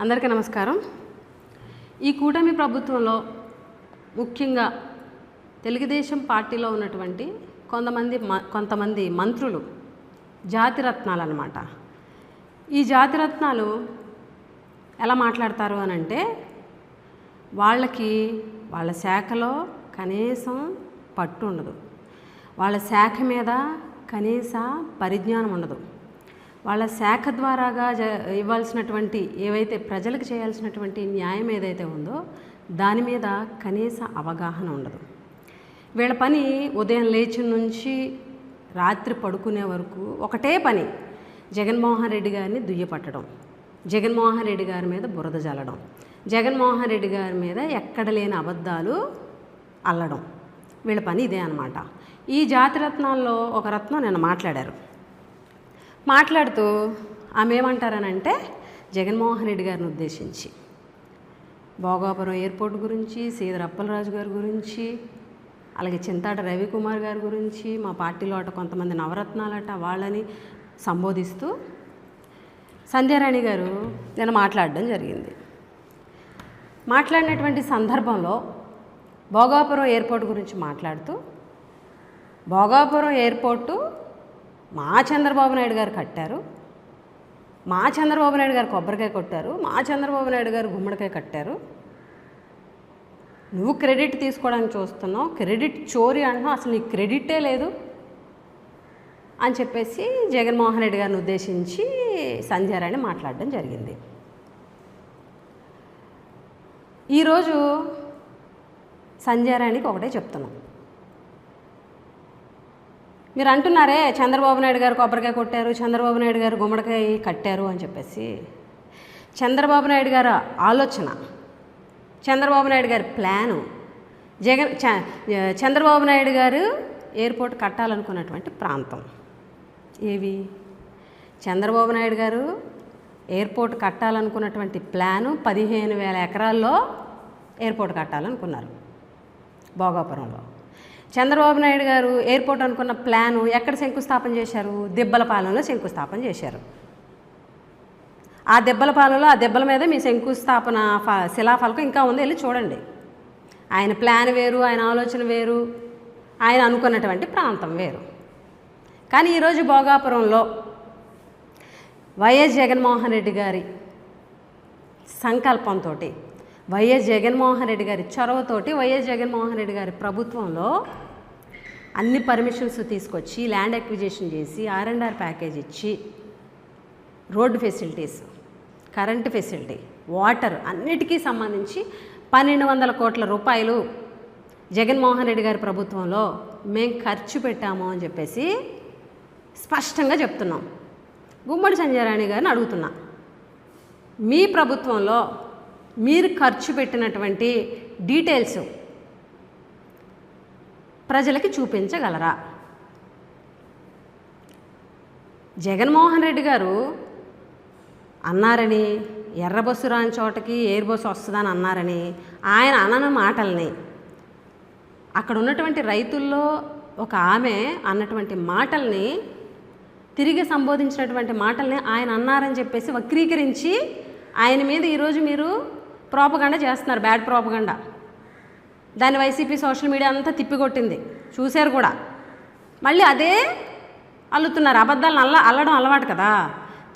అందరికీ నమస్కారం. ఈ కూటమి ప్రభుత్వంలో ముఖ్యంగా తెలుగుదేశం పార్టీలో ఉన్నటువంటి కొంతమంది మంత్రులు జాతిరత్నాలు అన్నమాట. ఈ జాతిరత్నాలు ఎలా మాట్లాడతారు అని అంటే, వాళ్ళ శాఖలో కనీసం పట్టు ఉండదు, వాళ్ళ శాఖ మీద కనీస పరిజ్ఞానం ఉండదు, వాళ్ళ శాఖ ద్వారాగా ఇవ్వాల్సినటువంటి ఏవైతే ప్రజలకు చేయాల్సినటువంటి న్యాయం ఏదైతే ఉందో దాని మీద కనీస అవగాహన ఉండదు. వీళ్ళ పని ఉదయం లేచి నుంచి రాత్రి పడుకునే వరకు ఒకటే పని, జగన్మోహన్ రెడ్డి గారిని దుయ్యపట్టడం, జగన్మోహన్ రెడ్డి గారి మీద బురద జల్లడం, జగన్మోహన్ రెడ్డి గారి మీద ఎక్కడ లేని అబద్ధాలు అల్లడం. వీళ్ళ పని ఇదే అన్నమాట. ఈ జాతిరత్నాల్లో ఒక రత్నం నిన్న మాట్లాడుతూ ఆమె ఏమంటారనంటే, జగన్మోహన్ రెడ్డి గారిని ఉద్దేశించి భోగాపురం ఎయిర్పోర్ట్ గురించి, శ్రీధర్ అప్పలరాజు గారి గురించి, అలాగే చింతాట రవికుమార్ గారి గురించి, మా పార్టీలో అట కొంతమంది నవరత్నాలట వాళ్ళని సంబోధిస్తూ సంధ్యారాణి గారు నేను మాట్లాడడం జరిగింది. మాట్లాడినటువంటి సందర్భంలో భోగాపురం ఎయిర్పోర్ట్ గురించి మాట్లాడుతూ, భోగాపురం ఎయిర్పోర్టు మా చంద్రబాబు నాయుడు గారు కట్టారు, మా చంద్రబాబు నాయుడు గారు కొబ్బరికాయ కొట్టారు, మా చంద్రబాబు నాయుడు గారు గుమ్మడికాయ కట్టారు, నువ్వు క్రెడిట్ తీసుకోవడానికి చూస్తున్నావు, క్రెడిట్ చోరీ అంటున్నావు, అసలు నీకు క్రెడిటే లేదు అని చెప్పేసి జగన్మోహన్ రెడ్డి గారిని ఉద్దేశించి సంధ్యారాణి మాట్లాడడం జరిగింది. ఈరోజు సంధ్యారాణికి ఒకటే చెప్తున్నాం. మీరు అంటున్నారే చంద్రబాబు నాయుడు గారు కొబ్బరికాయ కొట్టారు, చంద్రబాబు నాయుడు గారు గుమ్మడికాయ కట్టారు అని చెప్పేసి. చంద్రబాబు నాయుడు గారు ఆలోచన, చంద్రబాబు నాయుడు గారి ప్లాను, చంద్రబాబు నాయుడు గారు ఎయిర్పోర్ట్ కట్టాలనుకున్నటువంటి ప్రాంతం ఏవి? చంద్రబాబు నాయుడు గారు ఎయిర్పోర్ట్ కట్టాలనుకున్నటువంటి ప్లాను 15,000 ఎకరాల్లో ఎయిర్పోర్ట్ కట్టాలనుకున్నారు భోగాపురంలో. చంద్రబాబు నాయుడు గారు ఎయిర్పోర్ట్ అనుకున్న ప్లాను ఎక్కడ శంకుస్థాపన చేశారు? దిబ్బలపాలెంలో శంకుస్థాపన చేశారు. ఆ దిబ్బలపాలెంలో ఆ దిబ్బల మీద మీ శంకుస్థాపన శిలాఫలకం ఇంకా ఉంది, వెళ్ళి చూడండి. ఆయన ప్లాన్ వేరు, ఆయన ఆలోచన వేరు, ఆయన అనుకున్నటువంటి ప్రాంతం వేరు. కానీ ఈరోజు భోగాపురంలో వైఎస్ జగన్మోహన్ రెడ్డి గారి సంకల్పంతో, వైఎస్ జగన్మోహన్ రెడ్డి గారి చొరవతోటి, వైఎస్ జగన్మోహన్ రెడ్డి గారి ప్రభుత్వంలో అన్ని పర్మిషన్స్ తీసుకొచ్చి ల్యాండ్ అక్విజిషన్ చేసి R&R ప్యాకేజ్ ఇచ్చి road facilities, current facility, water అన్నిటికీ సంబంధించి 1,200 కోట్ల రూపాయలు జగన్మోహన్ రెడ్డి గారి ప్రభుత్వంలో మేము ఖర్చు పెట్టాము అని చెప్పేసి స్పష్టంగా చెప్తున్నాం. గుమ్మడి సంధ్యారాణి గారిని అడుగుతున్నా, మీ ప్రభుత్వంలో మీరు ఖర్చు పెట్టినటువంటి డీటెయిల్స్ ప్రజలకి చూపించగలరా? జగన్మోహన్ రెడ్డి గారు అన్నారని, ఎర్ర బస్సు రాని చోటకి ఎయిర్ బస్సు వస్తుందని అన్నారని ఆయన అనని మాటల్ని, అక్కడ ఉన్నటువంటి రైతుల్లో ఒక ఆమె అన్నటువంటి మాటల్ని, తిరిగి సంబోధించినటువంటి మాటల్ని ఆయన అన్నారని చెప్పేసి వక్రీకరించి ఆయన మీద ఈరోజు మీరు ప్రోపగండా చేస్తున్నారు, బ్యాడ్ ప్రోపగండా. దాన్ని వైసీపీ సోషల్ మీడియా అంతా తిప్పికొట్టింది, చూశారు కూడా. మళ్ళీ అదే అల్లుతున్నారు. అబద్ధాలను అల్లడం అలవాటు కదా,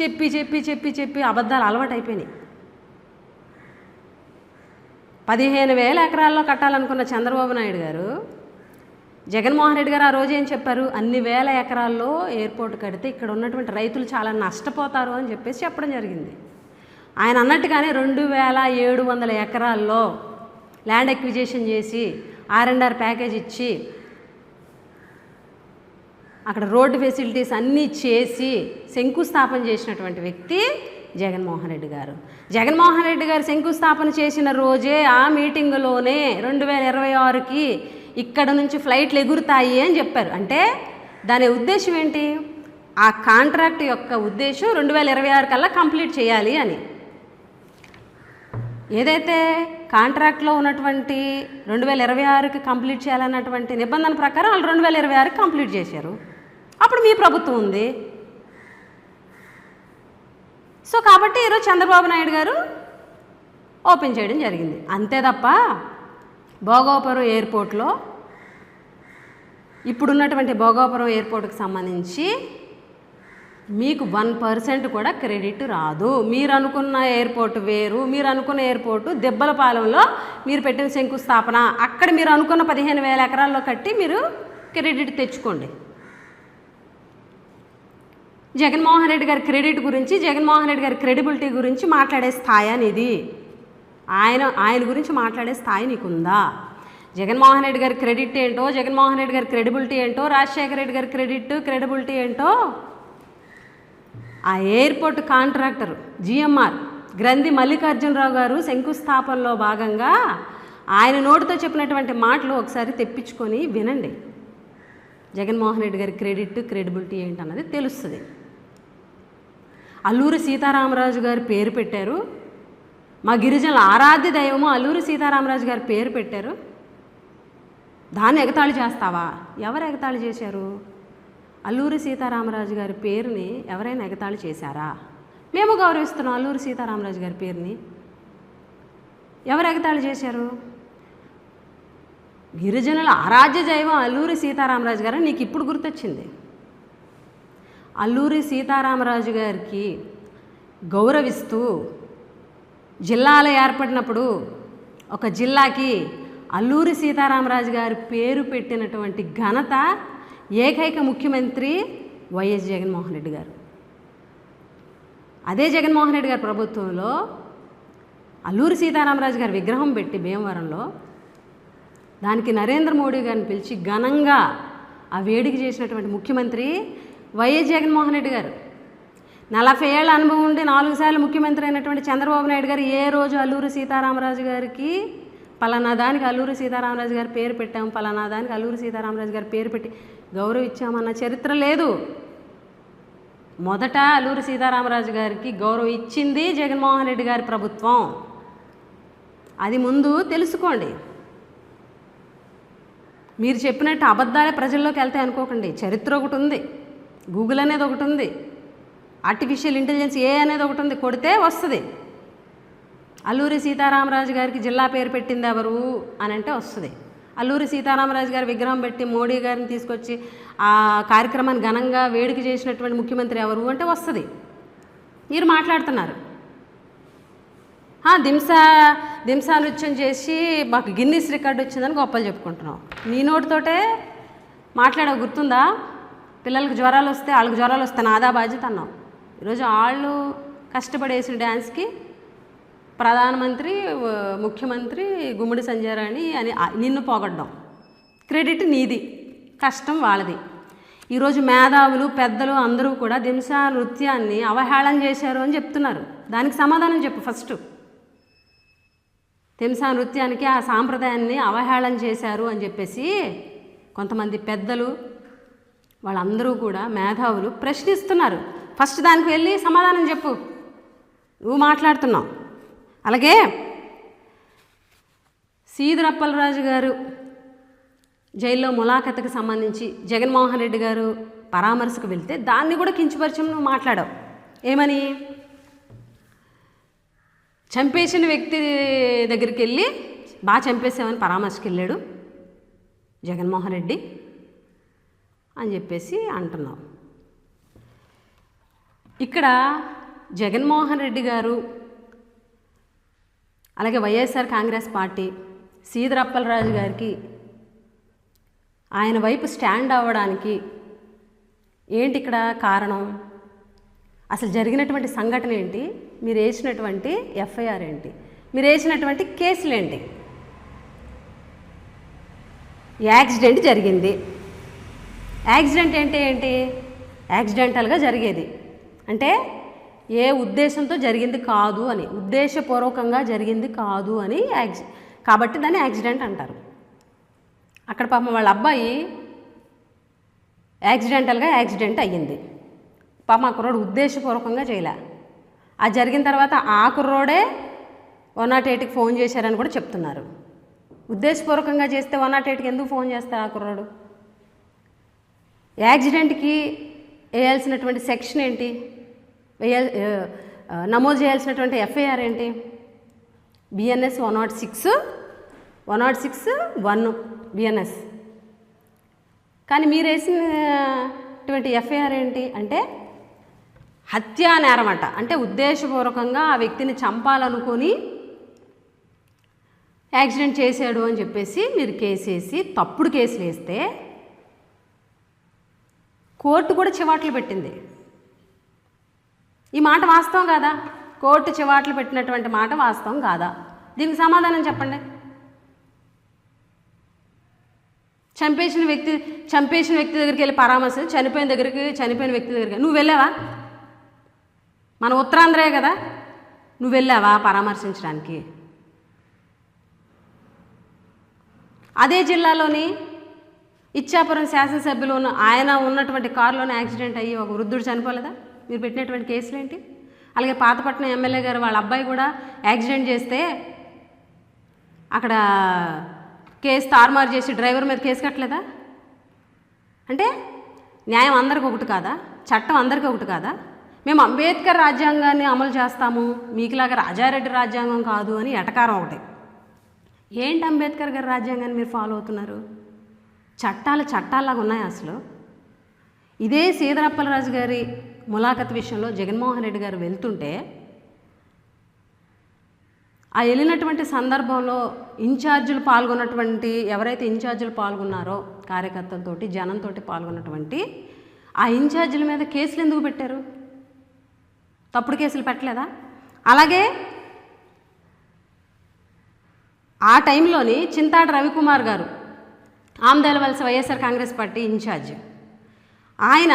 చెప్పి చెప్పి చెప్పి చెప్పి అబద్ధాలు అలవాటు అయిపోయినాయి. 15,000 ఎకరాల్లో కట్టాలనుకున్న చంద్రబాబు నాయుడు గారు, జగన్మోహన్ రెడ్డి గారు ఆ రోజు ఏం చెప్పారు? అన్ని వేల ఎకరాల్లో ఎయిర్పోర్ట్ కడితే ఇక్కడ ఉన్నటువంటి రైతులు చాలా నష్టపోతారు అని చెప్పేసి చెప్పడం జరిగింది. ఆయన అన్నట్టుగానే 2,700 ఎకరాల్లో ల్యాండ్ అక్విజిషన్ చేసి R&R ప్యాకేజ్ ఇచ్చి అక్కడ రోడ్డు ఫెసిలిటీస్ అన్నీ చేసి శంకుస్థాపన చేసినటువంటి వ్యక్తి జగన్మోహన్ రెడ్డి గారు. జగన్మోహన్ రెడ్డి గారు శంకుస్థాపన చేసిన రోజే ఆ మీటింగులోనే 2026కి ఇక్కడ నుంచి ఫ్లైట్లు ఎగురుతాయి అని చెప్పారు. అంటే దాని ఉద్దేశం ఏంటి? ఆ కాంట్రాక్ట్ యొక్క ఉద్దేశం 2026 కల్లా కంప్లీట్ చేయాలి అని. ఏదైతే కాంట్రాక్ట్లో ఉన్నటువంటి 2026కి కంప్లీట్ చేయాలన్నటువంటి నిబంధన ప్రకారం వాళ్ళు 2026కి కంప్లీట్ చేశారు. అప్పుడు మీ ప్రభుత్వం ఉంది. సో కాబట్టి ఈరోజు చంద్రబాబు నాయుడు గారు ఓపెన్ చేయడం జరిగింది. అంతే తప్ప భోగాపురం ఎయిర్పోర్ట్లో ఇప్పుడున్నటువంటి భోగాపురం ఎయిర్పోర్ట్కి సంబంధించి మీకు 1% కూడా క్రెడిట్ రాదు. మీరు అనుకున్న ఎయిర్పోర్ట్ వేరు. మీరు అనుకున్న ఎయిర్పోర్టు దెబ్బలపాలెంలో మీరు పెట్టిన శంకుస్థాపన, అక్కడ మీరు అనుకున్న 15,000 ఎకరాల్లో కట్టి మీరు క్రెడిట్ తెచ్చుకోండి. జగన్మోహన్ రెడ్డి గారి క్రెడిట్ గురించి, జగన్మోహన్ రెడ్డి గారి క్రెడిబిలిటీ గురించి మాట్లాడే స్థాయి అనేది ఆయన గురించి మాట్లాడే స్థాయి నీకుందా? జగన్మోహన్ రెడ్డి గారి క్రెడిట్ ఏంటో, జగన్మోహన్ రెడ్డి గారి క్రెడిబిలిటీ ఏంటో, రాజశేఖర రెడ్డి గారి క్రెడిబిలిటీ ఏంటో ఆ ఎయిర్పోర్ట్ కాంట్రాక్టర్ జిఎంఆర్ గ్రంథి మల్లికార్జునరావు గారు శంకుస్థాపనలో భాగంగా ఆయన నోటితో చెప్పినటువంటి మాటలు ఒకసారి తెప్పించుకొని వినండి. జగన్మోహన్ రెడ్డి గారి క్రెడిబిలిటీ ఏంటన్నది తెలుస్తుంది. అల్లూరి సీతారామరాజు గారి పేరు పెట్టారు. మా గిరిజనుల ఆరాధ్య దైవము అల్లూరి సీతారామరాజు గారి పేరు పెట్టారు. దాన్ని ఎగతాళి చేస్తావా? ఎవరు ఎగతాళి చేశారు? అల్లూరి సీతారామరాజు గారి పేరుని ఎవరైనా ఎగతాళి చేశారా? మేము గౌరవిస్తున్నాం అల్లూరి సీతారామరాజు గారి పేరుని. ఎవరు ఎగతాళి చేశారు? గిరిజనుల ఆరాధ్య దైవం అల్లూరి సీతారామరాజు గారు నీకు ఇప్పుడు గుర్తొచ్చింది. అల్లూరి సీతారామరాజు గారికి గౌరవిస్తూ జిల్లాలు ఏర్పడినప్పుడు ఒక జిల్లాకి అల్లూరి సీతారామరాజు గారి పేరు పెట్టినటువంటి ఘనత ఏకైక ముఖ్యమంత్రి వైఎస్ జగన్మోహన్ రెడ్డి గారు. అదే జగన్మోహన్ రెడ్డి గారి ప్రభుత్వంలో అల్లూరి సీతారామరాజు గారి విగ్రహం పెట్టి భీమవరంలో దానికి నరేంద్ర మోడీ గారిని పిలిచి ఘనంగా ఆ వేడుక చేసినటువంటి ముఖ్యమంత్రి వైఎస్ జగన్మోహన్ రెడ్డి గారు. 40 ఏళ్ల అనుభవం ఉండి 4 సార్లు ముఖ్యమంత్రి అయినటువంటి చంద్రబాబు నాయుడు గారు ఏ రోజు అల్లూరి సీతారామరాజు గారికి పలానా దానికి అల్లూరి సీతారామరాజు గారి పేరు పెట్టాము, పలానా దానికి అల్లూరి సీతారామరాజు గారి పేరు పెట్టి గౌరవించామన్న చరిత్ర లేదు. మొదట అల్లూరి సీతారామరాజు గారికి గౌరవం ఇచ్చింది జగన్మోహన్ రెడ్డి గారి ప్రభుత్వం. అది ముందు తెలుసుకోండి. మీరు చెప్పినట్టు అబద్ధాలే ప్రజల్లోకి వెళ్తాయి అనుకోకండి. చరిత్ర ఒకటి ఉంది, గూగుల్ అనేది ఒకటి ఉంది, ఆర్టిఫిషియల్ ఇంటెలిజెన్స్ ఏ అనేది ఒకటి ఉంది. కొడితే వస్తుంది. అల్లూరి సీతారామరాజు గారికి జిల్లా పేరు పెట్టింది ఎవరు అని అంటే వస్తుంది. అల్లూరి సీతారామరాజు గారి విగ్రహం పెట్టి మోడీ గారిని తీసుకొచ్చి ఆ కార్యక్రమాన్ని ఘనంగా వేడుక చేసినటువంటి ముఖ్యమంత్రి ఎవరు అంటే వస్తుంది. మీరు మాట్లాడుతున్నారు దింసా నృత్యం చేసి మాకు గిన్నీస్ రికార్డు వచ్చిందని గొప్పలు చెప్పుకుంటున్నాం. నీ నోటితోటే మాట్లాడవు, గుర్తుందా? పిల్లలకు జ్వరాలు వస్తే వాళ్ళకి జ్వరాలు వస్తాయి, నాదా బాధ్యత అన్నాం. ఈరోజు వాళ్ళు కష్టపడేసిన డ్యాన్స్కి ప్రధానమంత్రి, ముఖ్యమంత్రి, గుమ్మడి సంజయరాణి అని నిన్ను పోగొట్టడం. క్రెడిట్ నీది, కష్టం వాళ్ళది. ఈరోజు మేధావులు, పెద్దలు అందరూ కూడా దింసా నృత్యాన్ని అవహేళన చేశారు అని చెప్తున్నారు. దానికి సమాధానం చెప్పు ఫస్ట్. దింసా నృత్యానికి ఆ సాంప్రదాయాన్ని అవహేళన చేశారు అని చెప్పేసి కొంతమంది పెద్దలు వాళ్ళందరూ కూడా మేధావులు ప్రశ్నిస్తున్నారు. ఫస్ట్ దానికి వెళ్ళి సమాధానం చెప్పు. నువ్వు మాట్లాడుతున్నావు. అలాగే సీదిరప్పలరాజు గారు జైల్లో ములాఖతుకు సంబంధించి జగన్మోహన్ రెడ్డి గారు పరామర్శకు వెళ్తే దాన్ని కూడా కించపరిచం నువ్వు మాట్లాడావు. ఏమని? చంపేసిన వ్యక్తి దగ్గరికి వెళ్ళి బాగా చంపేసామని పరామర్శకు వెళ్ళాడు జగన్మోహన్ రెడ్డి అని చెప్పేసి అంటున్నావు. ఇక్కడ జగన్మోహన్ రెడ్డి గారు అలాగే వైఎస్ఆర్ కాంగ్రెస్ పార్టీ సీదిరప్పలరాజు గారికి ఆయన వైపు స్టాండ్ అవ్వడానికి ఏంటి ఇక్కడ కారణం? అసలు జరిగినటువంటి సంఘటన ఏంటి? మీరు వేసినటువంటి ఎఫ్ఐఆర్ ఏంటి? మీరు వేసినటువంటి కేసులు ఏంటి? యాక్సిడెంట్ జరిగింది. యాక్సిడెంట్ ఏంటి? యాక్సిడెంటల్గా జరిగేది అంటే ఏ ఉద్దేశంతో జరిగింది కాదు అని, ఉద్దేశపూర్వకంగా జరిగింది కాదు అని కాబట్టి దాన్ని యాక్సిడెంట్ అంటారు. అక్కడ పాపం వాళ్ళ అబ్బాయి యాక్సిడెంట్ అయ్యింది. పాపం ఆ కుర్రోడు ఉద్దేశపూర్వకంగా చేయలే. అది జరిగిన తర్వాత ఆ కుర్రోడే 108కి ఫోన్ చేశారని కూడా చెప్తున్నారు. ఉద్దేశపూర్వకంగా చేస్తే 108కి ఎందుకు ఫోన్ చేస్తారు ఆ కుర్రోడు? యాక్సిడెంట్కి వేయాల్సినటువంటి సెక్షన్ ఏంటి? నమోదు చేయాల్సినటువంటి ఎఫ్ఐఆర్ ఏంటి? BNS 106(1) BNS. కానీ మీరు వేసినటువంటి ఎఫ్ఐఆర్ ఏంటి అంటే హత్యా నేరం అంట. అంటే ఉద్దేశపూర్వకంగా ఆ వ్యక్తిని చంపాలనుకొని యాక్సిడెంట్ చేశాడు అని చెప్పేసి మీరు కేసు వేసి తప్పుడు కేసులు వేస్తే కోర్టు కూడా చివాట్లు పెట్టింది. ఈ మాట వాస్తవం కాదా? కోర్టు చివాట్లు పెట్టినటువంటి మాట వాస్తవం కాదా? దీనికి సమాధానం చెప్పండి. చంపేసిన వ్యక్తి దగ్గరికి వెళ్ళి పరామర్శ, చనిపోయిన వ్యక్తి దగ్గరికి నువ్వు వెళ్ళావా? మన ఉత్తరాంధ్రే కదా, నువ్వు వెళ్ళావా పరామర్శించడానికి? అదే జిల్లాలోని ఇచ్చాపురం శాసనసభ్యులు ఆయన ఉన్నటువంటి కారులోనే యాక్సిడెంట్ అయ్యి ఒక వృద్ధుడు చనిపోలేదా? మీరు పెట్టినటువంటి కేసులు ఏంటి? అలాగే పాతపట్నం ఎమ్మెల్యే గారు వాళ్ళ అబ్బాయి కూడా యాక్సిడెంట్ చేస్తే అక్కడ కేసు తారుమారు చేసి డ్రైవర్ మీద కేసు కట్టలేదా? అంటే న్యాయం అందరికీ ఒకటి కాదా? చట్టం అందరికీ ఒకటి కాదా? మేము అంబేద్కర్ రాజ్యాంగాన్ని అమలు చేస్తాము, మీకులాగా రాజారెడ్డి రాజ్యాంగం కాదు అని ఎటకారం ఒకటి. ఏంటి అంబేద్కర్ గారి రాజ్యాంగాన్ని మీరు ఫాలో అవుతున్నారు? చట్టాల్లాగా ఉన్నాయి అసలు. ఇదే సీదరప్పలరాజు గారి ములాఖత్ విషయంలో జగన్మోహన్ రెడ్డి గారు వెళ్తుంటే ఆ వెళ్ళినటువంటి సందర్భంలో ఎవరైతే ఇన్ఛార్జీలు పాల్గొన్నారో కార్యకర్తలతోటి జనంతో పాల్గొన్నటువంటి ఆ ఇన్ఛార్జీల మీద కేసులు ఎందుకు పెట్టారు? తప్పుడు కేసులు పెట్టలేదా? అలాగే ఆ టైంలోని చింతాడ రవికుమార్ గారు ఆమదేలవలస వైఎస్ఆర్ కాంగ్రెస్ పార్టీ ఇన్ఛార్జ్, ఆయన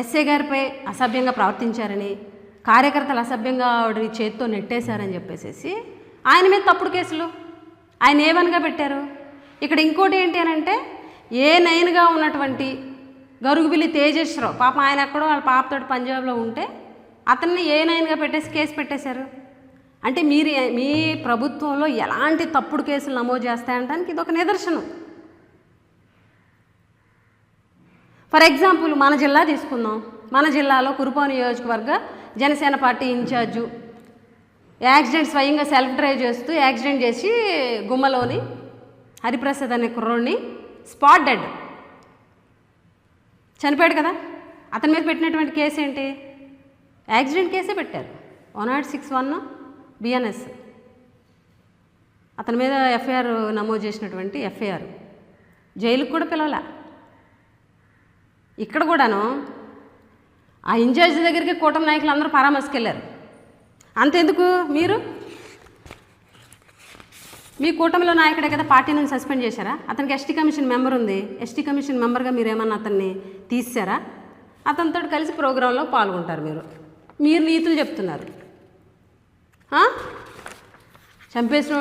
ఎస్ఐ గారిపై అసభ్యంగా ప్రవర్తించారని, కార్యకర్తలు అసభ్యంగా ఆవిడ చేతితో నెట్టేశారని చెప్పేసి ఆయన మీద తప్పుడు కేసులు ఆయన ఏవన్గా పెట్టారు. ఇక్కడ ఇంకోటి ఏంటి అని అంటే A9గా ఉన్నటువంటి గరుగుబిల్లి తేజేశ్వరరావు, పాపం ఆయన ఎక్కడో వాళ్ళ పాపతోటి పంజాబ్లో ఉంటే అతన్ని A9గా కేసు పెట్టేశారు. అంటే మీ ప్రభుత్వంలో ఎలాంటి తప్పుడు కేసులు నమోదు చేస్తాయంటానికి ఇది ఒక నిదర్శనం. ఫర్ ఎగ్జాంపుల్ మన జిల్లా తీసుకుందాం. మన జిల్లాలో కురుపాం నియోజకవర్గ జనసేన పార్టీ ఇన్ఛార్జు యాక్సిడెంట్ స్వయంగా సెల్ఫ్ డ్రైవ్ చేస్తూ యాక్సిడెంట్ చేసి గుమ్మలోని హరిప్రసాద్ అనే కుర్రోడిని స్పాట్ డెడ్ చనిపోయాడు కదా. అతని మీద పెట్టినటువంటి కేసు ఏంటి? యాక్సిడెంట్ కేసే పెట్టారు. 106(1) బిఎన్ఎస్. అతని మీద ఎఫ్ఐఆర్ నమోదు చేసినటువంటి ఎఫ్ఐఆర్ జైలుకు కూడా పిలవలే. ఇక్కడ కూడాను ఆ ఇన్ఛార్జి దగ్గరికి కూటమి నాయకులు అందరూ పరామర్శకెళ్ళారు. అంతెందుకు, మీ కూటమిలో నాయకుడే కదా పార్టీ నుంచి సస్పెండ్ చేశారా? అతనికి ఎస్టీ కమిషన్ మెంబర్ ఉంది. ఎస్టీ కమిషన్ మెంబర్గా మీరు ఏమన్నా అతన్ని తీసారా? అతనితో కలిసి ప్రోగ్రాంలో పాల్గొంటారు. మీరు నీతులు చెప్తున్నారు. చంపేసిన